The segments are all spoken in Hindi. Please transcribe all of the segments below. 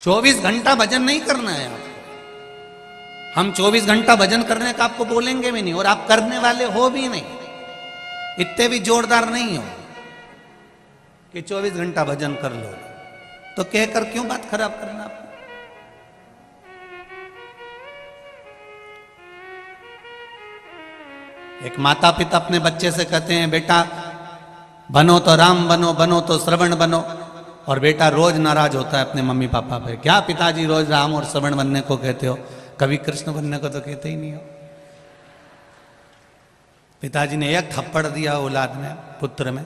24 घंटा भजन नहीं करना है आपको। हम 24 घंटा भजन करने का आपको बोलेंगे भी नहीं, और आप करने वाले हो भी नहीं, इतने भी जोरदार नहीं हो कि 24 घंटा भजन कर लो। तो कहकर क्यों बात खराब करना आपको? एक माता पिता अपने बच्चे से कहते हैं, बेटा बनो तो राम बनो, बनो तो श्रवण बनो, और बेटा रोज नाराज होता है अपने मम्मी पापा पे। क्या पिताजी रोज राम और श्रवण बनने को कहते हो, कभी कृष्ण बनने को तो कहते ही नहीं हो। पिताजी ने एक थप्पड़ दिया औलाद में, पुत्र में,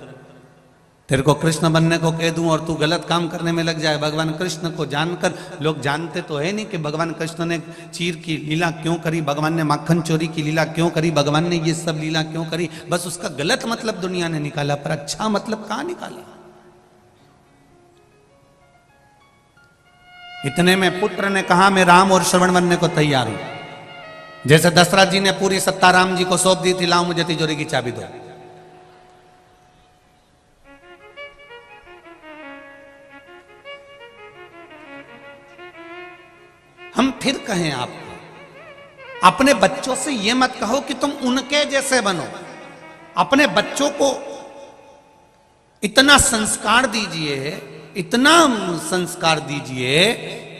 तेरे को कृष्ण बनने को कह दूं और तू गलत काम करने में लग जाए। भगवान कृष्ण को जानकर, लोग जानते तो है नहीं कि भगवान कृष्ण ने चीर की लीला क्यों करी, भगवान ने माखन चोरी की लीला क्यों करी, भगवान ने ये सब लीला क्यों करी। बस उसका गलत मतलब दुनिया ने निकाला, पर अच्छा मतलब कहां निकाला। इतने में पुत्र ने कहा, मैं राम और श्रवण बनने को तैयार हूं। जैसे दशरथ जी ने पूरी सत्ता राम जी को सौंप दी थी, लाओ मुझे तिजोरी की चाबी दो। हम फिर कहें आपको, अपने बच्चों से यह मत कहो कि तुम उनके जैसे बनो। अपने बच्चों को इतना संस्कार दीजिए, इतना संस्कार दीजिए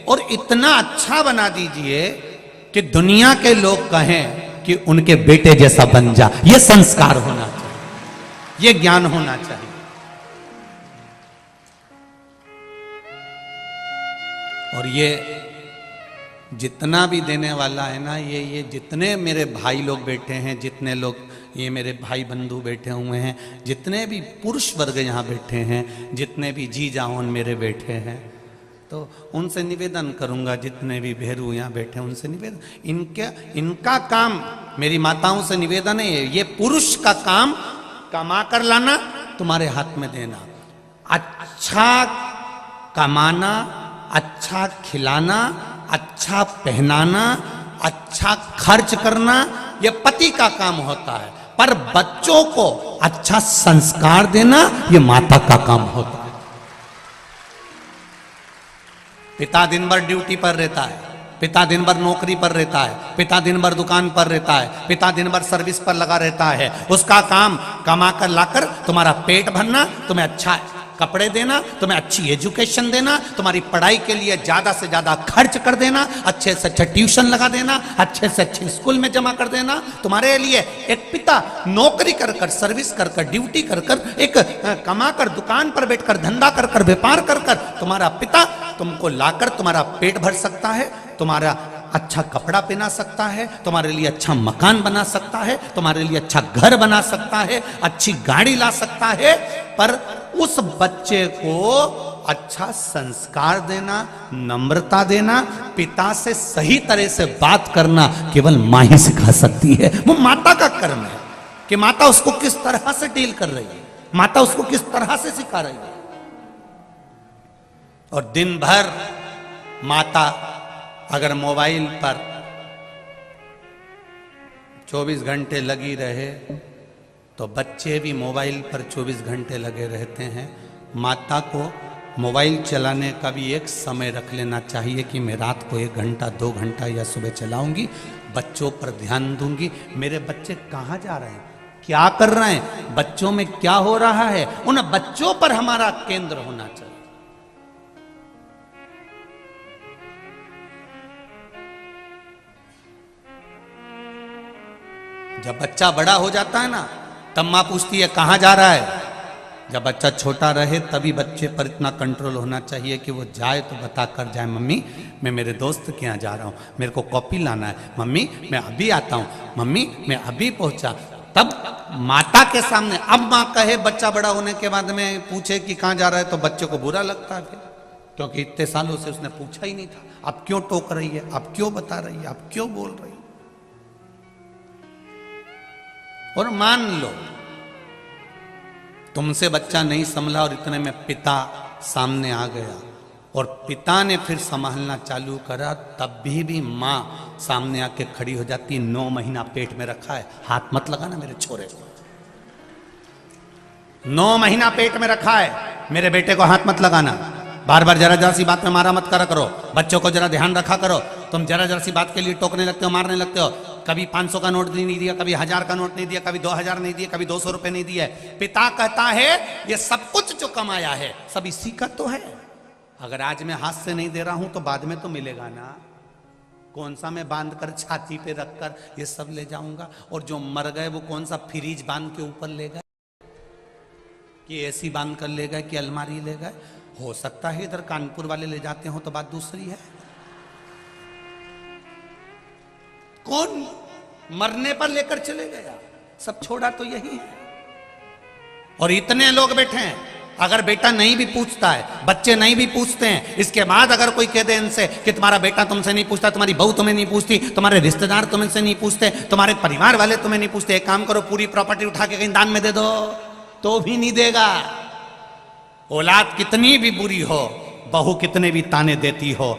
और इतना अच्छा बना दीजिए कि दुनिया के लोग कहें कि उनके बेटे जैसा बन जा। यह संस्कार होना चाहिए, यह ज्ञान होना चाहिए। और ये जितना भी देने वाला है ना, ये जितने मेरे भाई लोग बैठे हैं, जितने लोग ये मेरे भाई बंधु बैठे हुए हैं, जितने भी पुरुष वर्ग यहाँ बैठे हैं, जितने भी जी जाओन मेरे बैठे हैं, तो उनसे निवेदन करूँगा, जितने भी भेरू यहाँ बैठे हैं उनसे निवेदन, इनका काम, मेरी माताओं से निवेदन है, ये पुरुष का काम कमा कर लाना, तुम्हारे हाथ में देना। अच्छा कमाना, अच्छा खिलाना, अच्छा पहनाना, अच्छा खर्च करना, यह पति का काम होता है। पर बच्चों को अच्छा संस्कार देना, यह माता का काम होता है। पिता दिन भर ड्यूटी पर रहता है, पिता दिन भर नौकरी पर रहता है, पिता दिन भर दुकान पर रहता है, पिता दिन भर सर्विस पर लगा रहता है। उसका काम कमा कर लाकर तुम्हारा पेट भरना, तुम्हें अच्छा कपड़े देना, तुम्हें अच्छी एजुकेशन देना, तुम्हारी पढ़ाई के लिए ज्यादा से ज्यादा खर्च कर देना, अच्छे से अच्छा ट्यूशन लगा देना, अच्छे से अच्छे स्कूल में जमा कर देना। तुम्हारे लिए एक पिता नौकरी कर कर, सर्विस कर कर, ड्यूटी कर कर, एक कमा कर, दुकान पर बैठकर, धंधा कर कर, व्यापार कर कर, तुम्हारा पिता तुमको लाकर तुम्हारा पेट भर सकता है, तुम्हारा अच्छा कपड़ा पहना सकता है, तुम्हारे लिए अच्छा मकान बना सकता है, तुम्हारे लिए अच्छा घर बना सकता है, अच्छी गाड़ी ला सकता है। पर उस बच्चे को अच्छा संस्कार देना, नम्रता देना, पिता से सही तरह से बात करना केवल मां ही सिखा सकती है। वो माता का कर्म है कि माता उसको किस तरह से डील कर रही है, माता उसको किस तरह से सिखा रही है। और दिन भर माता अगर मोबाइल पर 24 घंटे लगी रहे तो बच्चे भी मोबाइल पर 24 घंटे लगे रहते हैं। माता को मोबाइल चलाने का भी एक समय रख लेना चाहिए कि मैं रात को 1 घंटा 2 घंटा या सुबह चलाऊंगी, बच्चों पर ध्यान दूंगी। मेरे बच्चे कहाँ जा रहे हैं, क्या कर रहे हैं, बच्चों में क्या हो रहा है, उन बच्चों पर हमारा केंद्र होना चाहिए। जब बच्चा बड़ा हो जाता है ना, तब मां पूछती है कहां जा रहा है। जब बच्चा छोटा रहे तभी बच्चे पर इतना कंट्रोल होना चाहिए कि वो जाए तो बता कर जाए, मम्मी मैं मेरे दोस्त के यहाँ जा रहा हूँ, मेरे को कॉपी लाना है, मम्मी मैं अभी आता हूँ, मम्मी मैं अभी पहुंचा। तब माता के सामने, अब माँ कहे बच्चा बड़ा होने के बाद में पूछे कि कहाँ जा रहा है, तो बच्चे को बुरा लगता है फिर, क्योंकि इतने सालों से उसने पूछा ही नहीं था। अब क्यों टोक रही है, अब क्यों बता रही है, अब क्यों बोल रही है। और मान लो तुमसे बच्चा नहीं संभला और इतने में पिता सामने आ गया और पिता ने फिर संभालना चालू करा, तब भी मां सामने आके खड़ी हो जाती, 9 महीना पेट में रखा है, हाथ मत लगाना मेरे छोरे को, 9 महीना पेट में रखा है, मेरे बेटे को हाथ मत लगाना। बार बार जरा जरा सी बात में मारा मत करा करो, बच्चों को जरा ध्यान रखा करो। तुम जरा जरा सी बात के लिए टोकने लगते हो, मारने लगते हो। कभी 500 का नोट नहीं दिया, कभी 1000 का नोट नहीं दिया, कभी 2000 नहीं दिया, कभी 200 रुपए नहीं दिया। पिता कहता है ये सब कुछ जो कमाया है सब इसी का तो है। अगर आज मैं हाथ से नहीं दे रहा हूं तो बाद में तो मिलेगा ना। कौन सा मैं बांध कर छाती पे रखकर ये सब ले जाऊंगा? और जो मर गए वो कौन सा फ्रिज बांध के ऊपर ले गए, कि एसी बांध कर ले गए, कि अलमारी ले गए? हो सकता है इधर कानपुर वाले ले जाते हो तो बात दूसरी है। कौन मरने पर लेकर चले गया? सब छोड़ा तो यही है। और इतने लोग बैठे हैं, अगर बेटा नहीं भी पूछता है, बच्चे नहीं भी पूछते हैं, इसके बाद अगर कोई कह दे इनसे कि तुम्हारा बेटा तुमसे नहीं पूछता, तुम्हारी बहू तुम्हें नहीं पूछती, तुम्हारे रिश्तेदार तुमसे नहीं पूछते, तुम्हारे परिवार वाले तुम्हें नहीं पूछते, एक काम करो पूरी प्रॉपर्टी उठा के कहीं दान में दे दो, तो भी नहीं देगा। औलाद कितनी भी बुरी हो, बहू कितने भी ताने देती हो,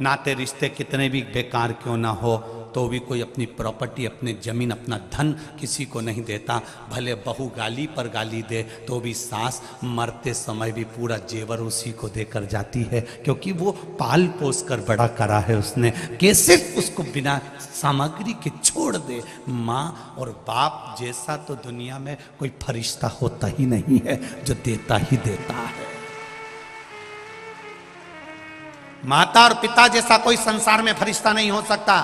नाते रिश्ते कितने भी बेकार क्यों ना हो, तो भी कोई अपनी प्रॉपर्टी, अपनी जमीन, अपना धन किसी को नहीं देता। भले बहू गाली पर गाली दे तो भी सास मरते समय भी पूरा जेवर उसी को देकर जाती है, क्योंकि वो पाल पोस कर बड़ा करा है उसने, कि सिर्फ उसको बिना सामग्री के छोड़ दे। माँ और बाप जैसा तो दुनिया में कोई फरिश्ता होता ही नहीं है, जो देता ही देता है। माता और पिता जैसा कोई संसार में फरिश्ता नहीं हो सकता।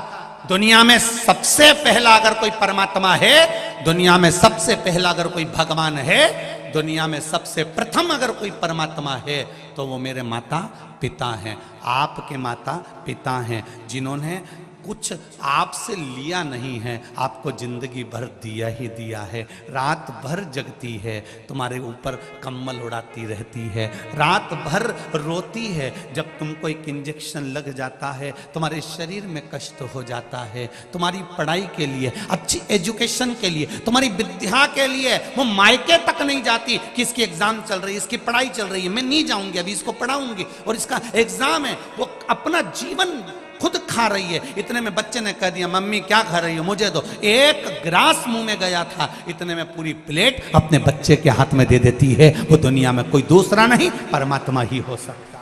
दुनिया में सबसे पहला अगर कोई परमात्मा है, दुनिया में सबसे पहला अगर कोई भगवान है, दुनिया में सबसे प्रथम अगर कोई परमात्मा है, तो वो मेरे माता पिता हैं, आपके माता पिता हैं, जिन्होंने कुछ आपसे लिया नहीं है, आपको जिंदगी भर दिया ही दिया है। रात भर जगती है, तुम्हारे ऊपर कम्बल उड़ाती रहती है, रात भर रोती है जब तुमको एक इंजेक्शन लग जाता है, तुम्हारे शरीर में कष्ट हो जाता है, तुम्हारी पढ़ाई के लिए, अच्छी एजुकेशन के लिए, तुम्हारी विद्या के लिए वो मायके तक नहीं जाती कि इसकी एग्जाम चल रही है, इसकी पढ़ाई चल रही है, मैं नहीं जाऊंगी, अभी इसको पढ़ाऊंगी और इसका एग्जाम है। वो अपना जीवन खुद खा रही है। इतने में बच्चे ने कह दिया मम्मी क्या खा रही हो, मुझे दो। एक ग्रास मुंह में गया था, इतने में पूरी प्लेट अपने बच्चे के हाथ में दे देती है। वो दुनिया में कोई दूसरा नहीं, परमात्मा ही हो सकता,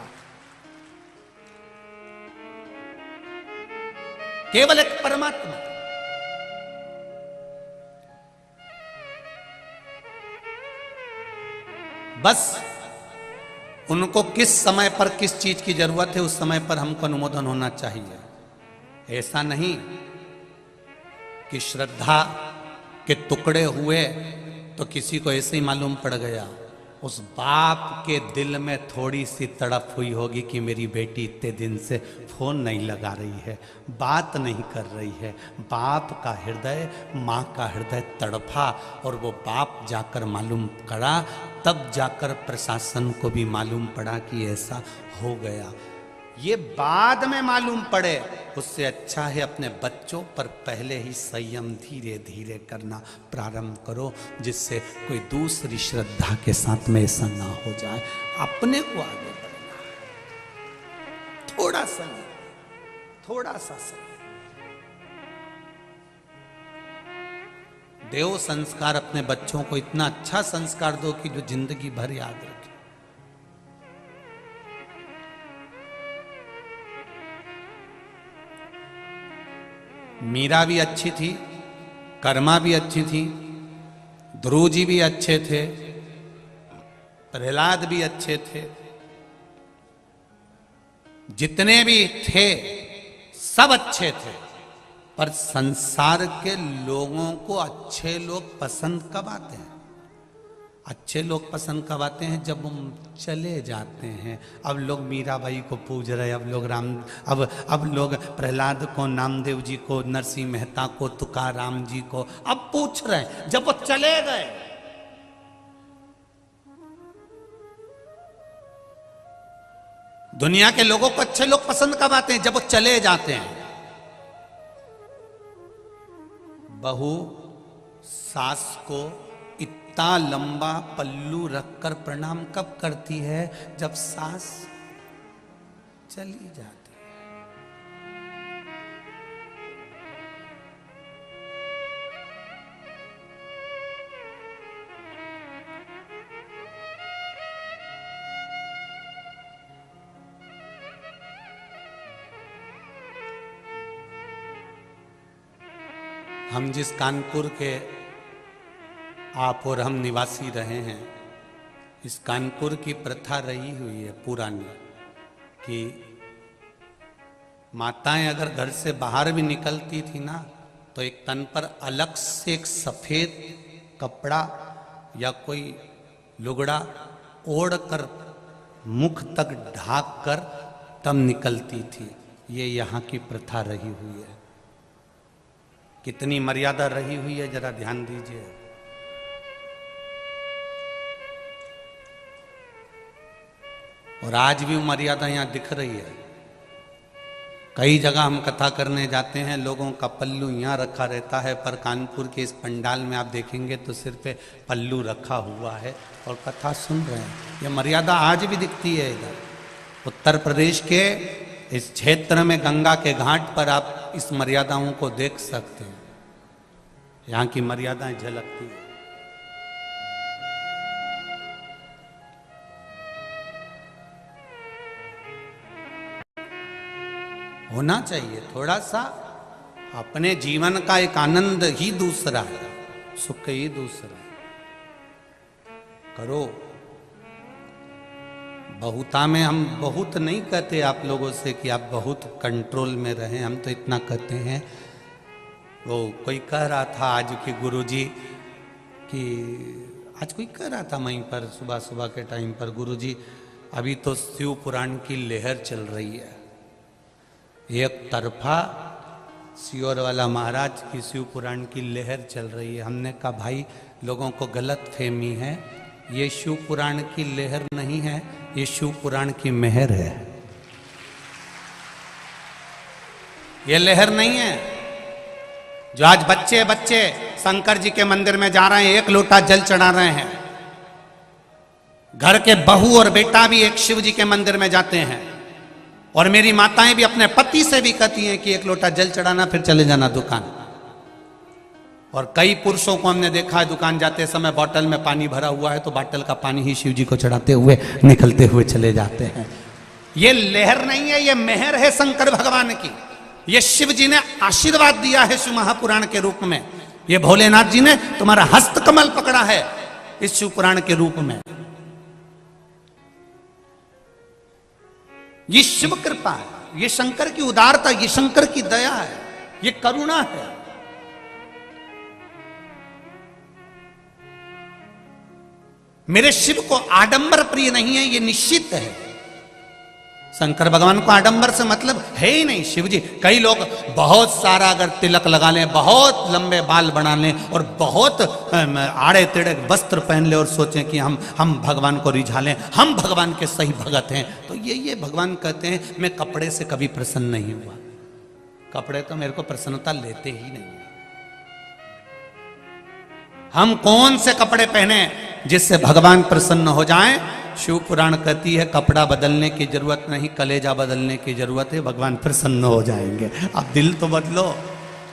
केवल एक परमात्मा। बस उनको किस समय पर किस चीज की जरूरत है, उस समय पर हमको अनुमोदन होना चाहिए। ऐसा नहीं कि श्रद्धा के टुकड़े हुए तो किसी को ऐसे ही मालूम पड़ गया। उस बाप के दिल में थोड़ी सी तड़प हुई होगी कि मेरी बेटी इतने दिन से फोन नहीं लगा रही है, बात नहीं कर रही है। बाप का हृदय, माँ का हृदय तड़पा और वो बाप जाकर मालूम करा, तब जाकर प्रशासन को भी मालूम पड़ा कि ऐसा हो गया। ये बाद में मालूम पड़े, उससे अच्छा है अपने बच्चों पर पहले ही संयम धीरे धीरे करना प्रारंभ करो, जिससे कोई दूसरी श्रद्धा के साथ में ऐसा ना हो जाए। अपने को आगे बढ़ना है, थोड़ा सा, थोड़ा सा समय। देव संस्कार अपने बच्चों को इतना अच्छा संस्कार दो कि जो जिंदगी भर याद रखे। मीरा भी अच्छी थी, कर्मा भी अच्छी थी, ध्रुव जी भी अच्छे थे, प्रहलाद भी अच्छे थे, जितने भी थे सब अच्छे थे। पर संसार के लोगों को अच्छे लोग पसंद कब आते हैं? अच्छे लोग पसंद कब आते हैं? जब हम चले जाते हैं। अब लोग मीराबाई को पूज रहे, अब लोग अब लोग प्रहलाद को, नामदेव जी को, नरसिंह मेहता को, तुकाराम जी को अब पूछ रहे हैं, जब वो चले गए। दुनिया के लोगों को अच्छे लोग पसंद कब आते हैं? जब वो चले जाते हैं। बहू सास को इतना लंबा पल्लू रखकर प्रणाम कब करती है? जब सास चली जाती है। हम जिस कानपुर के आप और हम निवासी रहे हैं, इस कानपुर की प्रथा रही हुई है पुरानी कि माताएं अगर घर से बाहर भी निकलती थी ना, तो एक तन पर अलग से एक सफेद कपड़ा या कोई लुगड़ा ओढ़ कर मुख तक ढाक कर तब निकलती थी। ये यहाँ की प्रथा रही हुई है। कितनी मर्यादा रही हुई है, जरा ध्यान दीजिए। और आज भी मर्यादा यहां दिख रही है। कई जगह हम कथा करने जाते हैं, लोगों का पल्लू यहां रखा रहता है, पर कानपुर के इस पंडाल में आप देखेंगे तो सिर पे पल्लू रखा हुआ है और कथा सुन रहे हैं। यह मर्यादा आज भी दिखती है। इधर उत्तर प्रदेश के इस क्षेत्र में गंगा के घाट पर आप इस मर्यादाओं को देख सकते हैं। यहां की मर्यादाएं झलकती है। होना चाहिए थोड़ा सा। अपने जीवन का एक आनंद ही दूसरा है, सुख ही दूसरा है। करो। बहुता में हम बहुत नहीं कहते आप लोगों से कि आप बहुत कंट्रोल में रहें, हम तो इतना कहते हैं। वो कोई कह रहा था आज के गुरुजी कि आज कोई कह रहा था वहीं पर सुबह सुबह के टाइम पर, गुरुजी अभी तो शिव पुराण की लहर चल रही है। एक तरफा सियोर वाला महाराज की शिव पुराण की लहर चल रही है। हमने कहा भाई लोगों को गलत फहमी है, ये शिव पुराण की लहर नहीं है, ये शिव पुराण की मेहर है। ये लहर नहीं है। जो आज बच्चे बच्चे शंकर जी के मंदिर में जा रहे हैं, एक लोटा जल चढ़ा रहे हैं। घर के बहू और बेटा भी एक शिव जी के मंदिर में जाते हैं। और मेरी माताएं भी अपने पति से भी कहती हैं कि एक लोटा जल चढ़ाना, फिर चले जाना दुकान। और कई पुरुषों को हमने देखा है दुकान जाते समय बोतल में पानी भरा हुआ है तो बोतल का पानी ही शिव जी को चढ़ाते हुए निकलते हुए चले जाते हैं। ये लहर नहीं है, ये मेहर है शंकर भगवान की। ये शिव जी ने आशीर्वाद दिया है शिव महापुराण के रूप में। ये भोलेनाथ जी ने तुम्हारा हस्त कमल पकड़ा है इस शिव पुराण के रूप में। ये शिव कृपा है, ये शंकर की उदारता, ये शंकर की दया है, ये करुणा है। मेरे शिव को आडंबर प्रिय नहीं है, ये निश्चित है। शंकर भगवान को आडंबर से मतलब है ही नहीं। शिव जी, कई लोग बहुत सारा अगर तिलक लगा लें, बहुत लंबे बाल बना लें और बहुत आड़े टेढ़े वस्त्र पहन ले और सोचें कि हम भगवान को रिझा लें, हम भगवान के सही भगत हैं, तो ये भगवान कहते हैं मैं कपड़े से कभी प्रसन्न नहीं हुआ। कपड़े तो मेरे को प्रसन्नता लेते ही नहीं। हम कौन से कपड़े पहने जिससे भगवान प्रसन्न हो जाएं? शिव पुराण कहती है कपड़ा बदलने की जरूरत नहीं, कलेजा बदलने की जरूरत है, भगवान प्रसन्न हो जाएंगे। आप दिल तो बदलो,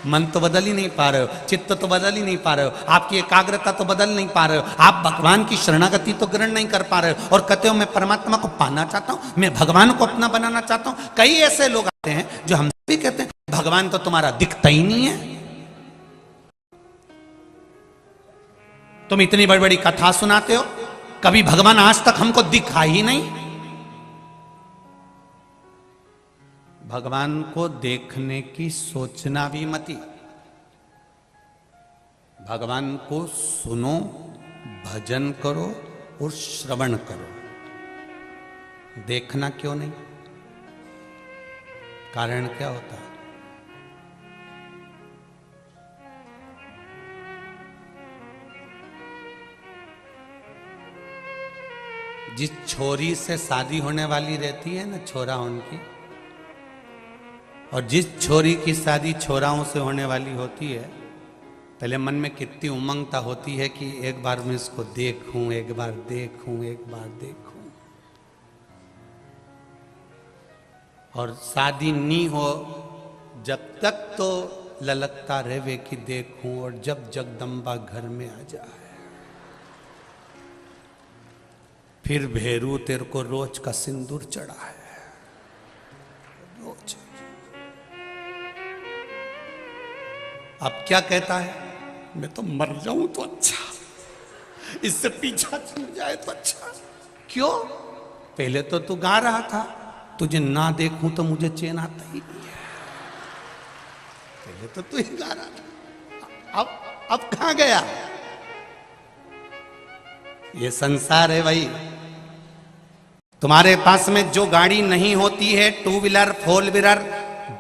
मन तो बदल ही नहीं पा रहे हो, चित्त तो बदल ही नहीं पा रहे हो, आपकी एकाग्रता तो बदल नहीं पा रहे हो, आप भगवान की शरणागति तो ग्रहण नहीं कर पा रहे हो और कहते हो मैं परमात्मा को पाना चाहता हूं, मैं भगवान को अपना बनाना चाहता हूं। कई ऐसे लोग आते हैं जो हमसे भी कहते हैं भगवान तो तुम्हारा दिखता ही नहीं है। तुम इतनी बड़ी बड़ी कथा सुनाते हो, कभी भगवान आज तक हमको दिखा ही नहीं। भगवान को देखने की सोचना भी मती। भगवान को सुनो, भजन करो और श्रवण करो। देखना क्यों नहीं? कारण क्या होता है? जिस छोरी से शादी होने वाली रहती है ना, छोरा उनकी, और जिस छोरी की शादी छोराओं से होने वाली होती है, पहले मन में कितनी उमंगता होती है कि एक बार मैं इसको देखूं, एक बार देखूं, एक बार देखूं। और शादी नहीं हो जब तक तो ललकता रहे कि देखूं, और जब जगदम्बा घर में आ जाए फिर भेरू तेरे को रोज का सिंदूर चढ़ा है, रोज। अब क्या कहता है, मैं तो मर जाऊं तो अच्छा, इससे पीछा छूट जाए तो अच्छा। क्यों? पहले तो तू गा रहा था, तुझे ना देखूं तो मुझे चैन आता ही नहीं है। पहले तो तू ही गा रहा था, अब कहां गया? ये संसार है भाई। तुम्हारे पास में जो गाड़ी नहीं होती है, 2 व्हीलर 4 व्हीलर,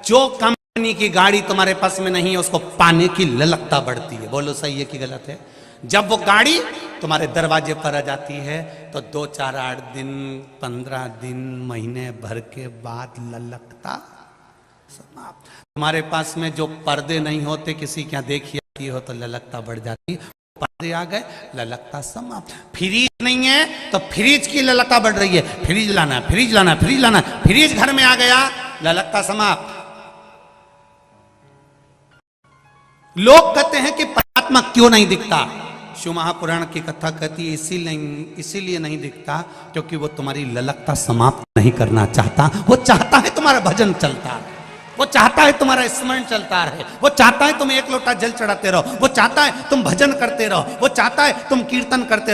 जो कंपनी की गाड़ी तुम्हारे पास में नहीं है, उसको पाने की ललकता बढ़ती है। बोलो सही है कि गलत है? जब वो गाड़ी तुम्हारे दरवाजे पर आ जाती है तो 2 4 8 दिन 15 दिन महीने भर के बाद ललकता समाप्त। तुम्हारे पास में जो पर्दे नहीं होते, किसी क्या देखी हो तो ललकता बढ़ जाती, पर्दे आ गए ललकता समाप्त। फ्रिज नहीं है तो फ्रिज की ललकता बढ़ रही है, फ्रिज लाना फ्रिज लाना फ्रिज लाना, फ्रिज घर में आ गया ललकता समाप्त। लोग कहते हैं कि परमात्मा क्यों नहीं दिखता? शिव महापुराण की कथा कहती है इसीलिए नहीं दिखता क्योंकि वो तुम्हारी ललकता समाप्त नहीं करना चाहता। वो चाहता है तुम्हारा भजन चलता है, वो चाहता है तुम्हारा स्मरण चलता रहे, वो चाहता है तुम 1 लोटा जल चढ़ाते रहो, वो चाहता है तुम भजन करते रहो, वो चाहता है तुम कीर्तन करते रहो।